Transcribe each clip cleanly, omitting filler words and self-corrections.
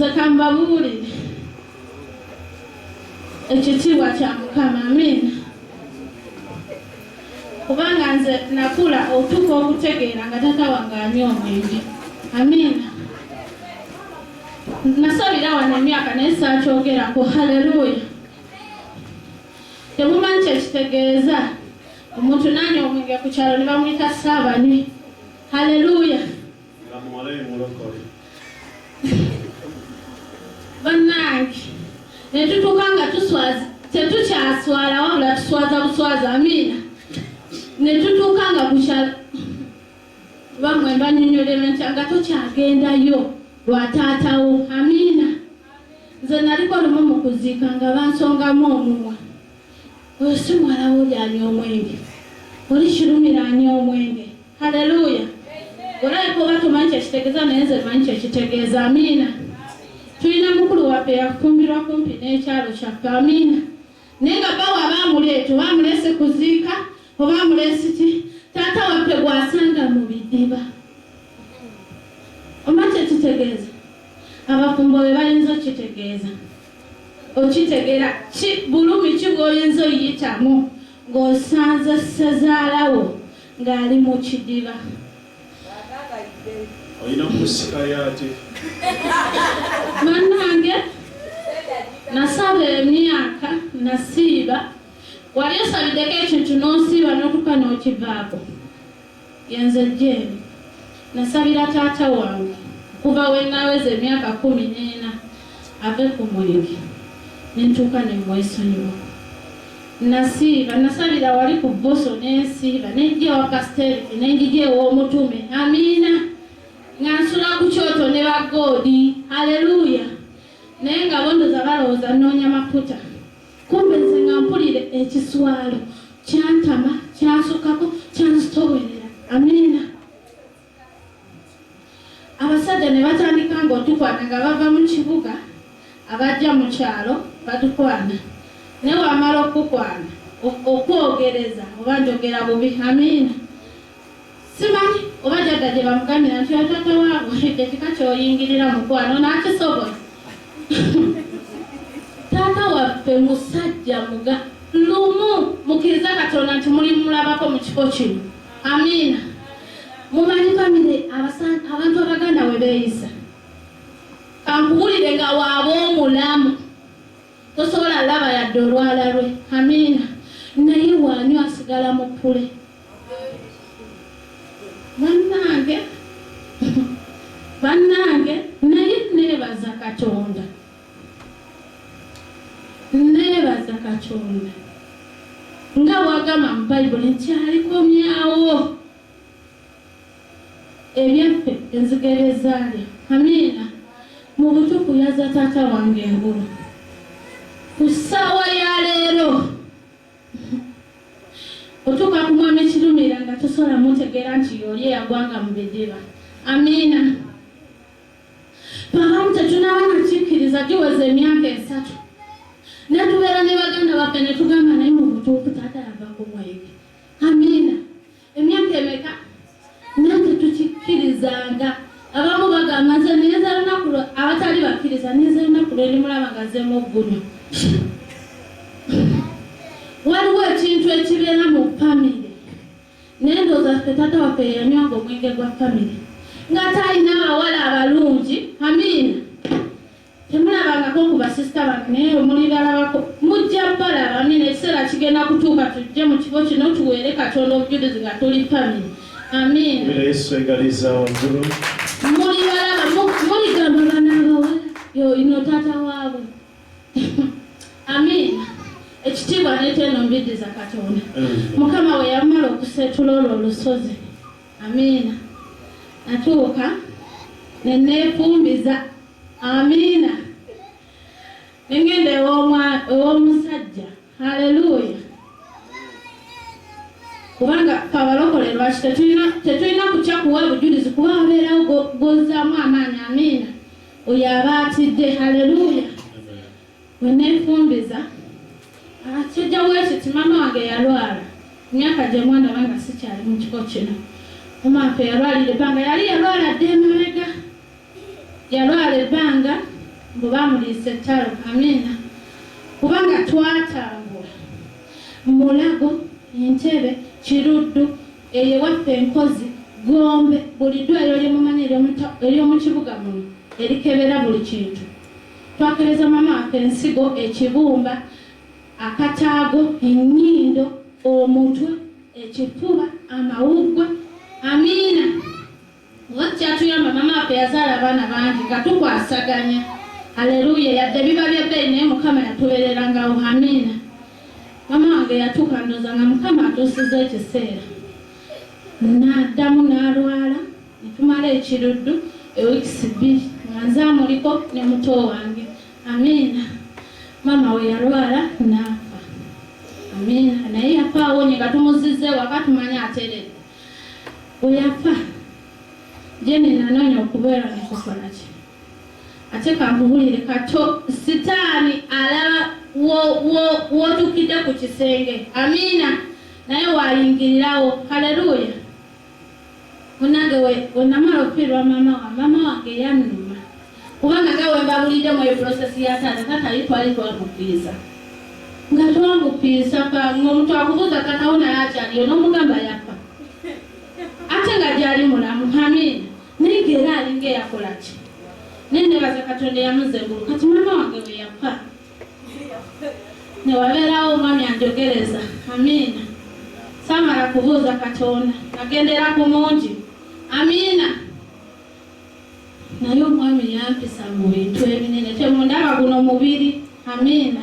nze kambabulire ekitiibwa kya Mukama. Amina. Kubanga nze nakula otuuka okutegeera nga taata wange anywa omwenge. Amina. Nasabira wano emyaka naye saakyogerako. Haleluya. Temumanyi kyekitegeeza omuntu nanywa omwenge ku kyalo ne bamuyita Saabanywi. Haleluya. Bannange netutuuka nga tuswaza tetukyaswala wabula tuswaza buswaza. Amina. Netutuuka nga kukyalo bamwe banyonyolera nti nga tokyagendayo lwa taatawo. Amina. Nze naliko lumu mu kuziika nga bansongamu omumwa. Oyo si muwalawo oli anywa omwenge, oli kirumira anywa omwenge. Haleluya. Olabika oba tumanyi kyekitegeeza naye nze manyi kyekitegeeza. Amina. Tulina mukulu waffe yakufumbirwa kumpi n'ekyalo kyaffe. Amina. Naye nga bawa baamuleeta oba amulese kuziika oba amulese ki taata waffe gwasanga mu bidiba. Omanyi kyekitegeeza? Abafumbo be bayinza okitegeeza. Okitegeera bulumi ki bw'oyinza oyitamu ng'osanze ssezaalawo ng'ali mu kidiba. Oyina kusikayo ate. Bannange nasaba emyaka nasiiba. Wali osabiddeko ekintu n'osiiba n'otuuka n'okivaako. Yenze Jeni nasabira taata wange kuva we naweza emyaka 14 ave ku mwenge nentuuka ne mwesonyiwa. Nasiiba nasabira wali ku Boso n'ensiiba nejja wa Kasiteriki nenjija ew'omutume. Amina. Ngansula ku kyoto ne bagodi. Haleluya. Naye nga bondoza balowooza nnoonya mafuta. Kumbe nze nga mpulire ekiswalo kyantama kyansukako kyansitowerera. Amina. Abasajja ne batandika ng'otukwana nga bava mu kibuga abajja mu kyalo batukwana. Naye wamala okukwana okwogereza oba njogera bubi. Amina. Simanyi oba jjadda gye bamugambira nti taata waabo ekika ky'oyingirira mukwano n'akisobola. Taata waffe musajja muga lumu mukkiriza Katonda nti muli mulabako mu kifo kino. Amina. Mumanyi famire abantu abaganda we beeyisa. Kankubulire nga waaba omulamu tosobola laba yadde olwala lwe. Amina. Naye waanywa asigala mu ppule. Bannange naye neebaza Katonda. Neebaza Katonda nga wagamba mu Bayibuli nti alikomyawo ebyaffe enzigere zaalyo. Amina. Mu butuufu yaza taata wange engulu ku ssaawa ya leero otuuka ku mwami Kirumira nga tosobola mutegeera nti yoli eyagwanga mu bidiba. Amina. Babamu tetunaba nakikkiriza giweza emyaka 3 netubeera ne baganda baffe ne tugamba naye mu butuufu taata yava ku mwenge. Amina. Emyaka emeka nate tukikkirizanga. Abamu bagamba nze niyeza lunaku abatali bakkiriza niyeza lunaku lwendimulaba nga azzeemu oggunyo. Waliwo ekintu ekibeera mu famire naye ndowooza ffe taata waffe yanywanga omwenge gwa famire ng'ate alina abawala abalungi. Amina. Temulabangako ku basisita bange naye omuli balabako mujja balaba. Amina. Ekiseera kigenda kutuuka tujje mu kifo kino tuweere Katonda obujulizi nga tuli famire. Amina. Yesu egaliza waggulu. Muli balaba muligamba baana abawala yo ino taata waabwe. Amina. Ekitiibwa n'ettendo mbiddiza Katonda. Mukama we yamala okuseetula olwo olusozi. Amina. Natuuka ne neefumbiza. Amina. Nengenda ew'omusajja. Haleluya. Kubanga abalokole lwaki tetulina kutya kuwa bujulizi kuba abeerawo gozzaamu amaanyi. Amina. Oyo aba atidde. Haleluya. We neefumbiza kijja bwekiti maama wange yalwala emyaka gye mwana banga sikyali mu kifo kino. Omwaffe yalwalira ebbanga yali yalwala dde emabega. Yalwala ebbanga bwe bamuliisa ettalo. Amiina. Kubanga twatambula Mulago, Entebbe, Kiruddu, ewaffe Enkozi, Gombe, buli ddwaliro lyemumanyi ery'omu kibuga muno erikebera buli kintu. Twakereza mama waffe ensigo, ekibumba, akataago, ennyindo, omutwe, ekifuba, amawuggwe. Amiina. Wakyatuyamba mama waffe yazaala abaana bangi nga tukwasaganya. Haleluya. Yadde biba byebbeeyi naye Mukama yatubeererangawo. Amiina. Mama wange yatuuka ndooza nga Mukama atuusiza ekiseera. N'addamu n'alwala, ne tumala Ekiruddu ewiikisi 2 nga nze amuliko ne muto wange. Amiina. Mama we yalwala n'afa. Amiina. Naye yafa awonye nga tumuzizza ewaka tumanye ateredde. Bwe yafa Jeni nanoonya okubeera nekukola ki. Ate kankubulire kato sitaani alaba wootukidde ku kisenge. Amiina. Naye wayingirirawo. Haleluya. Munange we namala okufiirwa mama wange yannuma. Kubanga nga we mbabulidde mu process ya taata ali twali twamupiisa. Nga twamupiisa ng'omuntu akubuuza taata naye akyaliyo n'omugamba yafa. Ate nga gyali mulamu. Amiina. Naye ng'era alinga eyakola ki. Naye nebaza Katonda yamuzengulu. Kati mama wange we yafa. Ne wabeerawo omwami anjogereza. Amiina. Saamala kubuuza Katonda. Nagendera ku mungi. Amiina. Naye omwami yampisa mu bintu ebinene. Temundaba guno mubiri. Amiina.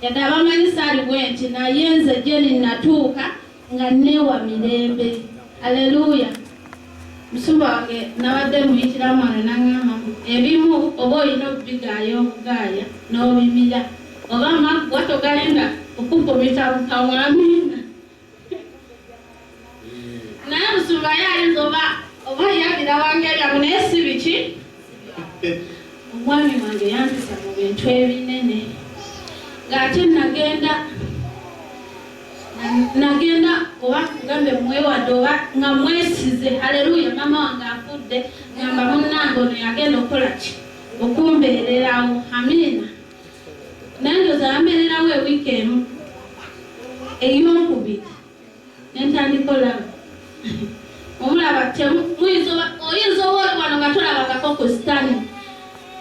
Yadde abamanyisa ali bwe nti naye nze Jeni natuuka nga neewa mirembe. Haleluya. Musumba wange nabadde muyitiramu wano n'aŋŋamba ebimu oba olina obubigaaya obugaaya n'obimira oba amaggwa togalinda okupomita mu kamwa. Amiina. Naye musumba ye ayinza oba yabira wange byamu naye si biki. Omwami wange yampisa mu bintu ebinene ng'ate nagenda oba kugambe mwewadde oba nga mwesize. Haleluya. Mama wange afudde ngamba munnange ono yagenda okukola ki okumbeererawo. Amiina. Naye ndooza yambeererawo ewiiki emu ey'okubiri ne ntandika olaba omulaba oyinza oba oli wano nga tolabagako ku sitaani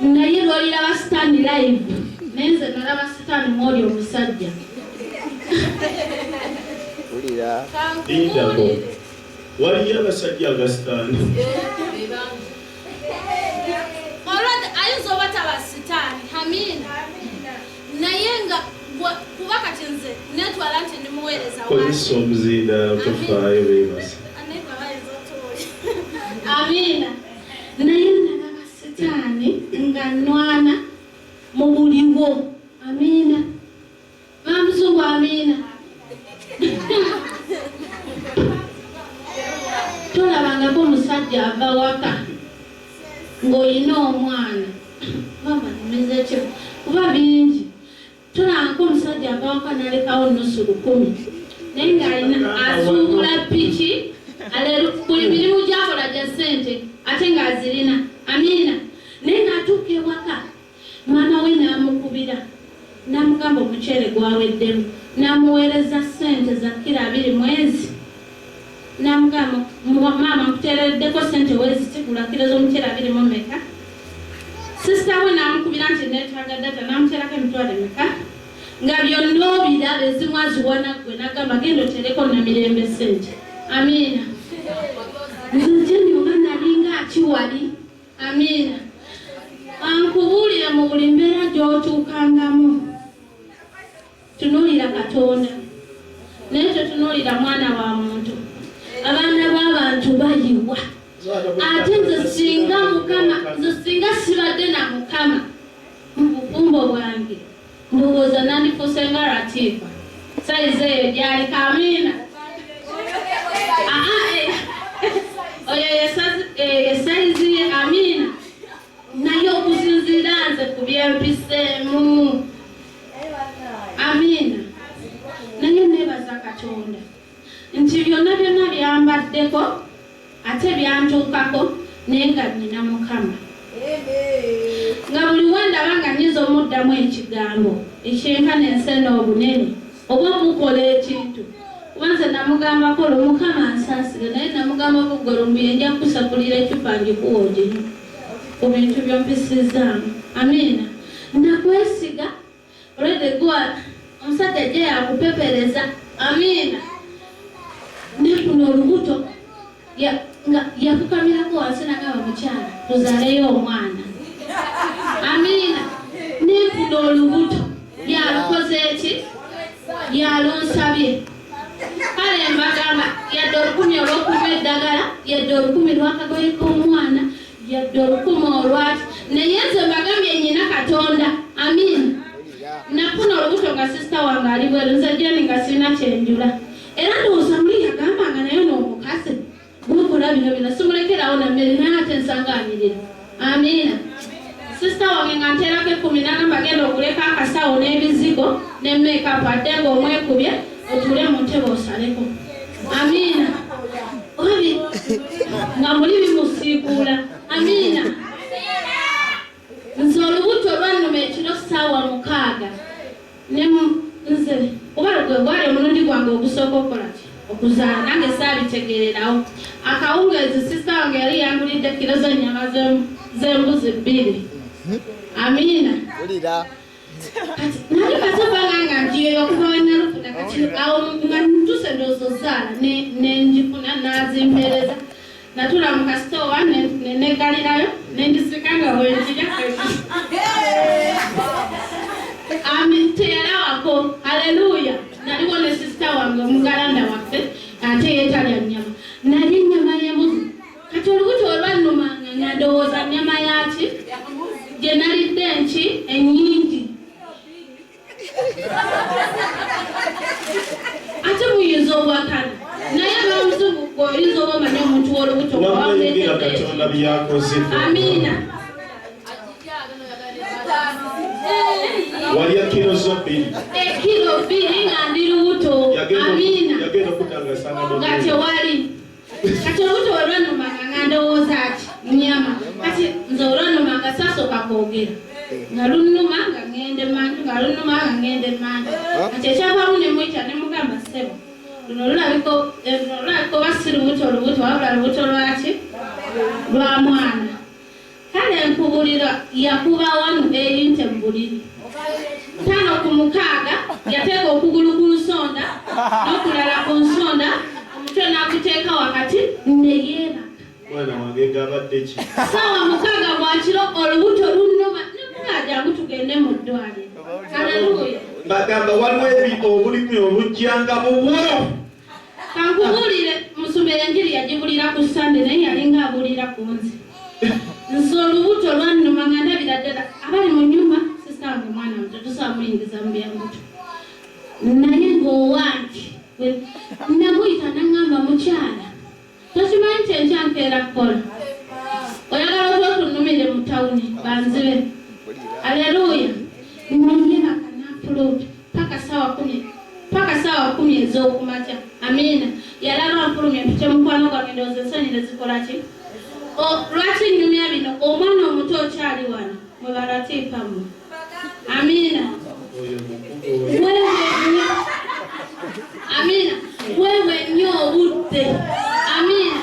naye lwoliraba sitaani live naye nze nalaba sitaani mwoli omusajja. Indako. Waliyo abasajja agasitaani. Olwedde ayinza oba taba sitaani. Amiina. Naye nga kuba kati nze netwala nti ndimuweereza wange. Kozesa omuzinda tofaayo beebasa. Amiina. Naye nalaba sitaani nga nwana mu buliwo. Amiina. Mamuzungu. Amiina. Tolabangako omusajja ava waka ng'olina omwana. Mama nimeze ekyo kuba bingi. Tolabangako omusajja ava waka n'alekawo nusu 10 naye ng'alina asuubula piki buli mirimu gy'akola gya ssente ate ng'azirina. Amiina. Naye ng'atuuka ewaka maama we n'amukubira n'amugamba omuceere gwaweddemu n'amuweereza ssente za kilo 2 mwezi. N'amugamba maama nkuteereddeko ssente weezitigula kilo z'omuceere 2 mu meka. Sisita we n'amukubira nti neetaaga data n'amuteerako emitwalo emeka nga byonna obiraba ezimu aziwana ggwe n'agamba genda oteereko na mirembe ssente. Amiina. Nze oba nalinga akiwali. Amiina. Ankubuulire mu buli mbeera gy'otuukangamu tunuulira Katonda naye totunuulira mwana wa muntu. Abaana b'abantu bayiwa. Ate nze singa sibadde na Mukama mu bufumbo bwange ndowooza nandifuuse nga Latifa sayizi eyo gyali. Amiina. Oyo yesayizi ye. Amiina. Naye okusinziira nze ku byempiseemu. Amiina. Naye neebaza Katonda nti byonna byambaddeko ate byantuukako naye nga nnina Mukama. nga buli wendaba nga nyiza omuddamu ekigambo ekyenkana ensena obunene oba mukola ekintu kubanze namugambako olwo Mukama ansaasire naye namugambako gwe lumbuye nja kukusakulira ecupa ngikuwa oginywa ku bintu byompisizaamu. Amiina. Nakwesiga olwedde gwa omusajja ajja yakupepereza. Amiina. Nefuna olubuto yakukamirako wansi nagamba mukyala tuzaaleyo omwana. Amiina. Nefuna olubuto yalukoze eki yalunsabye. Kale mbagamba yadde 10 olw'okunywa eddagala yadde 10 lw'akagoye k'omwana yadde 10 olwaki naye nze mbagambye nnyina Katonda. Amiina. Nafuna olubuto nga sisita wange ali bweru nze Jeni nga sirina kyenjula era ndowooza muli yagambanga naye n'omukazi gwekola bino bino simulekerawo nammere naye ate nsangaanyirira. Amiina. Sisita wange nga nteerako 10 n'agamba genda okuleka akasawo n'ebizigo ne make-up adde ng'omwekubye otule mu ntebe osaleko. Amiina. Obi nga muli bimusiikuula. Amiina. Nze olubuto lwannuma ekiro ssaawa 6 ne nze oba gwe gwali omulundi gwange ogusooka okukola ki okuzaala nange saabitegeererawo. Akawungeezi sisita wange yali yangulidde kilo z'ennyama z'embuzi 2. Amiina. Nali kasabanga nga njiyo okuva wenalufuna kati awo nga ntuse ndowooza zaala nenjifuna nazimpereza natula mu kasitoowa nenegalirayo nenjisika nga wenjira teyalawako. Haleluya. Naliwo ne sisita wange omugalanda waffe ate yeetalya nnyama naye ennyama y'embuzi kati olubuto olwannumanga nga ndowooza nnyama yaki gye nalidde enki ennyingi. Ate muyinza obwakana naye abamuzungu oyinza oba omanyi omuntu w'olubuto Katonda byakoze. Amiina. Walya kilo zo 2. Kilo 2 nga ndi lubuto. Amiina. Yagenda okutangasanga nga tewali kati olubuto olwannumanga nga ndowooza ati nnyama kati nze olwannumanga saasooka kwogera nga lunnuma nga ngende manju nga lunnuma nga ngende manju kati ekyavaamu ne mwita ne mugamba ssebo luno lulabika oba si lubuto wabula lubuto lwaki lwa mwana. Kale nkubulira yakuba wanu erinte mu buliri 5 ku 6 yateeka okugulu ku nsonda n'okulala ku nsonda omutwe n'akuteeka wakati neyeebaka. Mwana wange gabadde ki? Ssaawa 6 bwa kiro olubuto lunnuma nekunaajangu tugende mu ddwaliro. Haleluya. Bagamba waliwo ebintu obulimu olujjanga bubulo. Kankubulire Musumba enjiri yagibulira ku Sande naye yalinga abulira ku nzi. Nze olubuto lwannuma nga ndabira ddala abali mu nnyumba sisita wange mwana muto tusamuyingiza mu byamuto naye ng'owanti namuyita naŋŋamba mukyala tokimanyi nti enkya nkeera kukola oyagala otya otunnumire mu tawuni banzibe. Aleluya. Nanyebaka nafuluuta paka saawa 10 ez'okumakya. Amiina. Yalaba nfulumya mpite mukwano gwange ndowooza ensonyi zikola ki lwaki nnyumya bino omwana omuto okyali wano mwe balatiika mmwe. Amiina. Amiina. Wewe nnyo obudde. Amiina.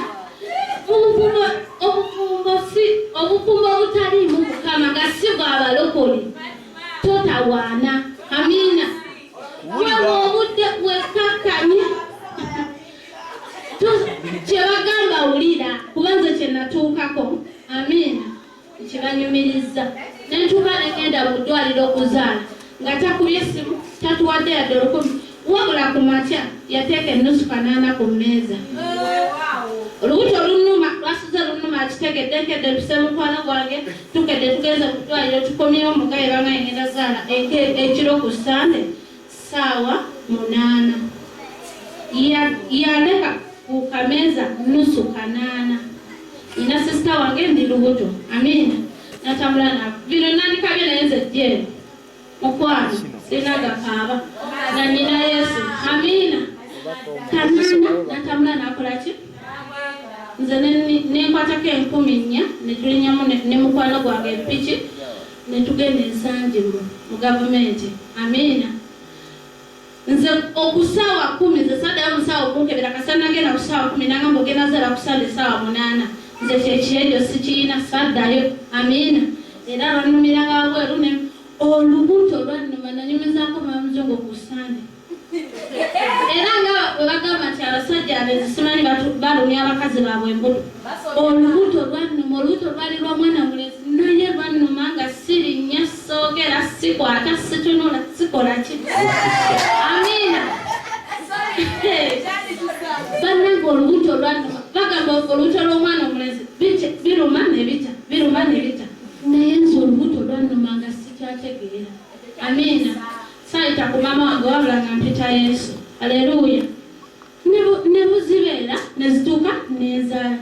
Obufumbo obutaliimu Mukama nga si bw'abalokole totawaana. Amiina. Wewe obudde wekkakkanye kyebagamba wulira kubanze kye natuukako. Amiina. Kibanyumiriza nentuuka negenda mu ddwaliro okuzaala nga takubye essimu tatuwadde yadde 10 wabula ku makya yateeka ennusu 8 ku mmeeza. Olubuto lunnuma lwasuze lunnuma akitegedde nkedde mpise mukwano gwange tukedde tugenze ku ddwaliro tukomyewo mugaye banga yengenda zaala ekiro ku Sande ssaawa 8 yaleka ku kameeza nusu 8. Ina sisita wange ndi lubuto. Amiina. Natambula nako bino nandikabye naye nze jjeero mukwano sinagakaaba nga nnyina Yesu. Amiina. Kanana natambula nakola ki nze nenkwatako 10,000 netulinyamu ne mukwano gwange epiki ne tugenda ensangi mu gavumenti. Amiina. Nze okusaawa 10 nze saddayo musaawa okukebera kasana ngenda ku ssaawa 10 nangamba ogenda zera kusala essaawa 8 nze kyekyejo sikiyina saddayo. Amiina. Era banumiranga wabweru ne olubuto lwannuma nanyumizaako mamuzongo ku ssande. Era nga bwe bagamba nti abasajja abezisimanyi balumya abakazi baabwe embuto. Olubuto lwannuma olubuto lwali lwa mwana mulezi naye lwannuma nga sirinnya soogera sikwata situnula sikola ki. Amiina. Bannange olubuto lwannuma bagamba olubuto lw'omwana omulezi biruma ne bita naye nze olubuto lwannuma nga sikyategeera. Amiina. Saayita ku maama wange wabula nga mpita Yesu. Aleluya. Ne buzibeera ne zituuka n'enzaala